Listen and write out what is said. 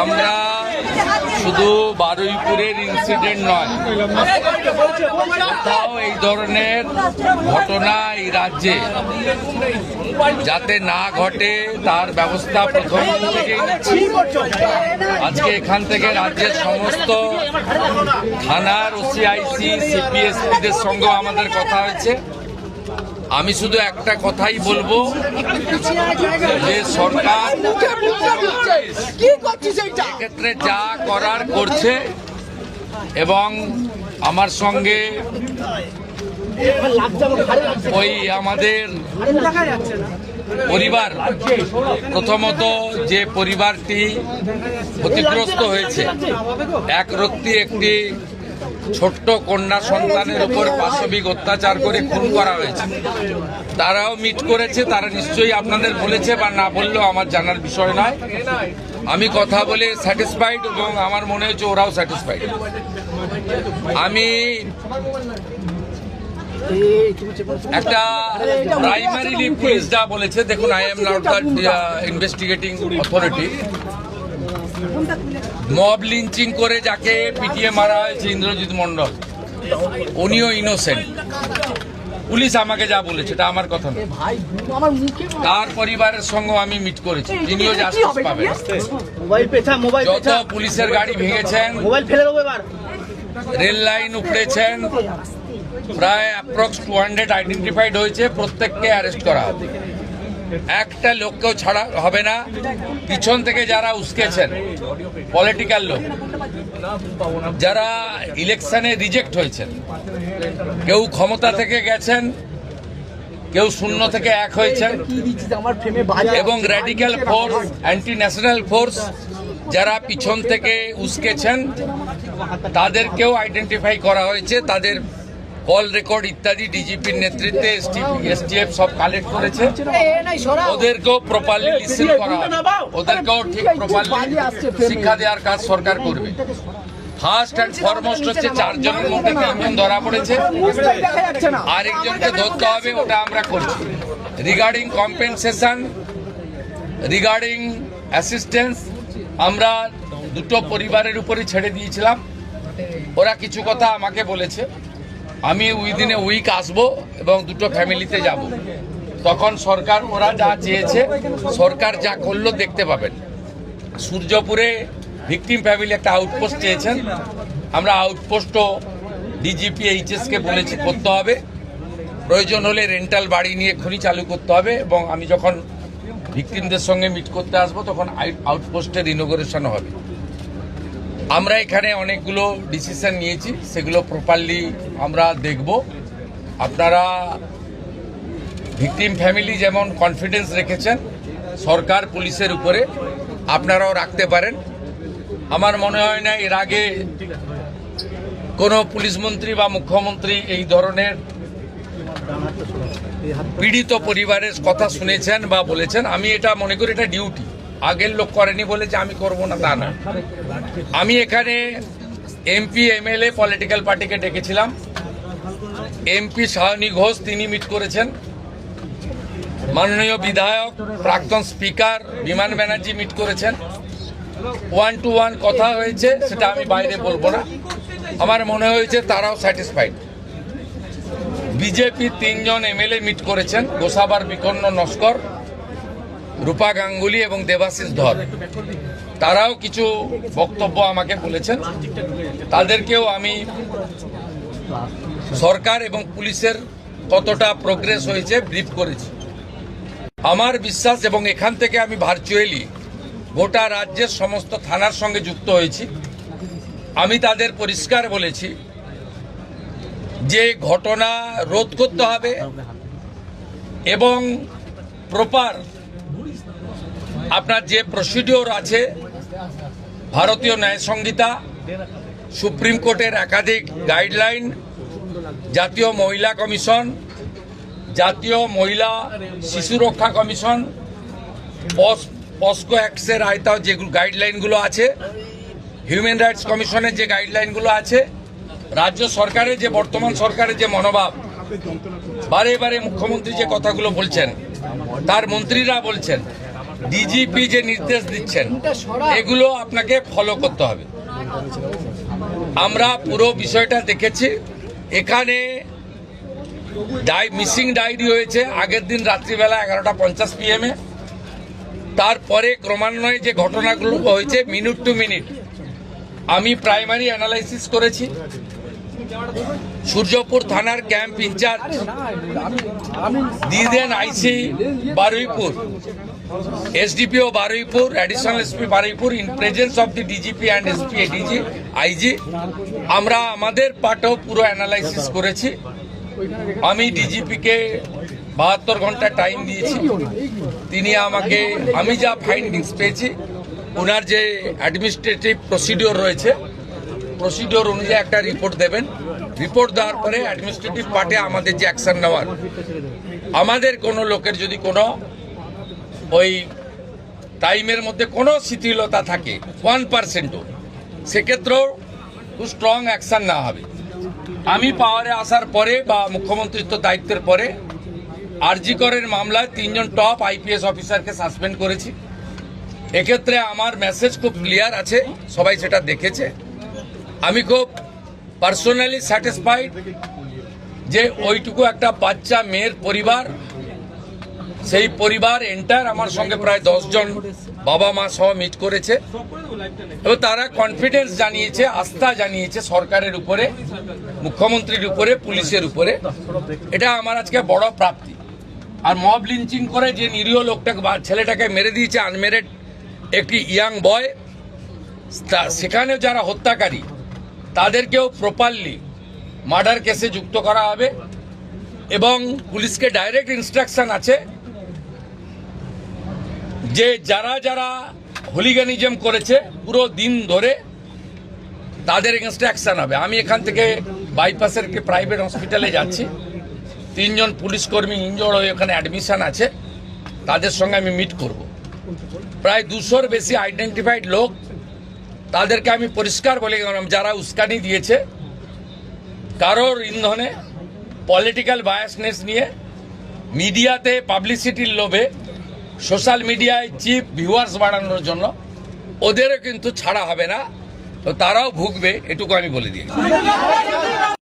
আমরা শুধু বারুইপুরের ইনসিডেন্ট নয়, কোথাও এই ধরনের ঘটনা এই রাজ্যে যাতে না ঘটে তার ব্যবস্থা প্রথম থেকেই নিচ্ছি। আজকে এখান থেকে রাজ্যের সমস্ত থানার ওসিআইসি সিপিএসপিদের সঙ্গেও আমাদের কথা হয়েছে। আমি শুধু একটা কথাই বলবো যে সরকার ক্ষেত্রে যা করার করছে এবং আমার সঙ্গে ওই আমাদের পরিবার, প্রথমত যে পরিবারটি ক্ষতিগ্রস্ত হয়েছে, এক রত্তি একটি ছোট্ট কন্যা সন্তানের উপর পাশবিক অত্যাচার করে খুন করা হয়েছে, তারাও মিট করেছে। তারা নিশ্চয়ই আপনাদের বলেছে বা না বললেও আমার জানার বিষয় নয়। আমি কথা বলে স্যাটিসফাইড এবং আমার মনে হচ্ছে ওরাও স্যাটিসফাইড। আমি একটা প্রাইমারিলি পুলিশ যা বলেছে, দেখুন, I am not the investigating authority. Mob lynching করে যাকে পিটিয়ে মারা হয়েছে ইন্দ্রজিৎ মন্ডল, উনিও ইনোসেন্ট। পুলিশ আমাকে যা বলেছে এটা আমার কথা নয়। তার পরিবারের সঙ্গে আমি মিট করেছি, তিনিও জাস্টিস পাবেন। যত পুলিশের গাড়ি ভেঙেছেন, রেল লাইন উপড়েছেন, প্রায় অ্যাপ্রক্স 200 আইডেন্টিফাইড হয়েছে, প্রত্যেককে অ্যারেস্ট করা হবে। একটা লোককেও ছাড়া হবে না। পিছন থেকে যারা উস্কেছেন, পলিটিক্যাল লোক যারা ইলেকশনে রিজেক্ট হয়েছেন, কেউ ক্ষমতা থেকে গেছেন, কেউ শূন্য থেকে এক হয়েছেন, এবং radical force, anti national force যারা পিছন থেকে উস্কেছেন, তাদেরকেও আইডেন্টিফাই করা হয়েছে। তাদের কল রেকর্ড ইত্যাদি ডিজিপির নেতৃত্বে এসটিএফ সব কালেক্ট করেছে। ওদেরকেও প্রপারলি লিসেন করা, ওদেরকেও ঠিক প্রপারলি শিক্ষা দেওয়ার কাজ সরকার করবে। ফার্স্ট অ্যান্ড ফরমোস্ট হচ্ছে 4 জনের মধ্যে 3 জন ধরা পড়েছে, আরেকজনকে ধরতে হবে, ওটা আমরা করছি। রিগার্ডিং কম্পেনসেশন, রিগার্ডিং অ্যাসিস্ট্যান্স, আমরা দুটো পরিবারের উপরই ছেড়ে দিয়েছিলাম। ওরা কিছু কথা আমাকে বলেছে, আমি উইদিন এ উইক আসবো এবং দুটো ফ্যামিলিতে যাব। তখন সরকার, ওরা যা চেয়েছে, সরকার যা করলো দেখতে পাবেন। সূর্যপুরে ভিকটিম ফ্যামিলি একটা আউটপোস্ট চেয়েছেন, আমরা আউটপোস্টও ডিজিপি এইচএসকে বলেছি করতে হবে। প্রয়োজন হলে রেন্টাল বাড়ি নিয়ে খনি চালু করতে হবে, এবং আমি যখন ভিকটিমদের সঙ্গে মিট করতে আসবো তখন আউটপোস্টের ইনোগ্রেশন হবে। আমরা এখানে অনেকগুলো ডিসিশন নিয়েছি, সেগুলো প্রপারলি আমরা দেখব। আপনারা ভিকটিম ফ্যামিলি যেমন কনফিডেন্স রেখেছেন সরকার পুলিশের উপরে, আপনারাও রাখতে পারেন। আমার মনে হয় না এর আগে কোনো পুলিশ মন্ত্রী বা মুখ্যমন্ত্রী এই ধরনের পীড়িত পরিবারের কথা শুনেছেন বা বলেছেন। আমি এটা মনে করি এটা ডিউটি, আগের লোক করেনি বলে যে আমি করব না তা না। আমি এখানে এমপি এমএলএ পলিটিক্যাল পার্টিকে ডেকেছিলাম। এমপি সায়নী ঘোষ তিনি মিট করেছেন, মাননীয় বিধায়ক প্রাক্তন স্পিকার বিমান ব্যানার্জি মিট করেছেন। 1-to-1 কথা হয়েছে, সেটা আমি বাইরে বলবো না। আমার মনে হয়েছে তারাও স্যাটিসফাইড। বিজেপি 3 জন এমএলএ মিট করেছেন, গোসাবার বিকন্ন নস্কর, রূপা গাঙ্গুলি এবং দেবাশিস ধর। তারাও কিছু বক্তব্য আমাকে বলেছেন, তাদেরকেও আমি সরকার এবং পুলিশের কতটা প্রোগ্রেস হয়েছে ব্রিফ করেছি। আমার বিশ্বাস, এবং এখান থেকে আমি ভার্চুয়ালি গোটা রাজ্যের সমস্ত থানার সঙ্গে যুক্ত হয়েছি, আমি তাদের পরিষ্কার বলেছি যে ঘটনা রোধ করতে হবে এবং প্রপার আপনার যে প্রসিডিওর আছে, ভারতীয় ন্যায় সংহিতা, সুপ্রিম কোর্টের একাধিক গাইডলাইন, জাতীয় মহিলা কমিশন, জাতীয় মহিলা শিশু রক্ষা কমিশন, পস্কো অ্যাক্টসের আয়তাও যে গাইডলাইনগুলো আছে, হিউম্যান রাইটস কমিশনের যে গাইডলাইনগুলো আছে, রাজ্য সরকারের যে বর্তমান সরকারের যে মনোভাব, বারে বারে মুখ্যমন্ত্রী যে কথাগুলো বলছেন, তার মন্ত্রীরা বলছেন, ডিজিপি যে নির্দেশ দিচ্ছেন এগুলো আপনাকে ফলো করতে হবে। আমরা পুরো বিষয়টা দেখেছি। এখানে মিসিং ডায়েরি হয়েছে আগের দিন রাত্রিবেলা 11:50 PM। তারপরে ক্রমান্বয়ে যে ঘটনাগুলো হয়েছে মিনিট টু মিনিট আমি প্রাইমারি অ্যানালাইসিস করেছি। সূর্যপুর থানার ক্যাম্প ইনচার্জ দিদেন IC Baruipur, SDPO Baruipur, additional SP Baruipur in presence of the DGP and SP ADG IG আমরা আমাদের পার্টও পুরো অ্যানালাইসিস করেছি। আমি ডিজিপিকে 72 ঘন্টা টাইম দিয়েছি। তিনি আমাকে আমি যা ফাইন্ডিংস পেয়েছি ওনার যে অ্যাডমিনিস্ট্রেটিভ প্রসিডিওর রয়েছে প্রসিডিওর অনুযায়ী একটা রিপোর্ট দেবেন। রিপোর্ট দেওয়ার পরে অ্যাডমিনিস্ট্রেটিভ পার্টে আমাদের যে অ্যাকশন নেওয়ার, আমাদের কোনো লোকের যদি কোনো ওই টাইমের মধ্যে কোনো শিথিলতা থাকে 1%ও, সেক্ষেত্রেও খুব স্ট্রং অ্যাকশন নেওয়া হবে। আমি পাওয়ারে আসার পরে বা মুখ্যমন্ত্রিত্ব দায়িত্বের পরে আরজি করের মামলায় 3 জন টপ আইপিএস অফিসারকে সাসপেন্ড করেছি। এক্ষেত্রে আমার মেসেজ খুব ক্লিয়ার আছে, সবাই সেটা দেখেছে। আমি খুব পার্সোনালি স্যাটিসফাইড যে ওইটুকু একটা বাচ্চা মেয়ের পরিবার, সেই পরিবার এন্টার আমার সঙ্গে প্রায় 10 জন বাবা মা সহ মিট করেছে এবং তারা কনফিডেন্স জানিয়েছে, আস্থা জানিয়েছে সরকারের উপরে, মুখ্যমন্ত্রীর উপরে, পুলিশের উপরে। এটা আমার আজকে বড় প্রাপ্তি। আর মব লিঞ্চিং করে যে নিরীহ লোকটাকে বা ছেলেটাকে মেরে দিয়েছে, আনমেরিড একটি ইয়াং বয়, সেখানেও যারা হত্যাকারী তাদেরকেও প্রপারলি মার্ডার কেসে যুক্ত করা হবে এবং পুলিশকে ডাইরেক্ট ইনস্ট্রাকশন আছে যে যারা যারা হুলিগানিজম করেছে পুরো দিন ধরে তাদের এগেনস্টে অ্যাকশন হবে। আমি এখান থেকে বাইপাসের একটি প্রাইভেট হসপিটালে যাচ্ছি। 3 জন পুলিশ কর্মী ইনজোর্ড হয়ে ওখানে অ্যাডমিশন আছে, তাদের সঙ্গে আমি মিট করব। প্রায় 200-র বেশি আইডেন্টিফাইড লোক, তাদেরকে আমি পরিষ্কার বলে গেলাম যারা উস্কানি দিয়েছে কারোর ইন্ধনে, পলিটিক্যাল বায়াসনেস নিয়ে, মিডিয়াতে পাবলিসিটির লোভে, সোশ্যাল মিডিয়ায় চিপ ভিউয়ার্স বাড়ানোর জন্য ওদেরও কিন্তু ছাড়া হবে না, তো তারাও ভুগবে, এটুকু আমি বলে দিই।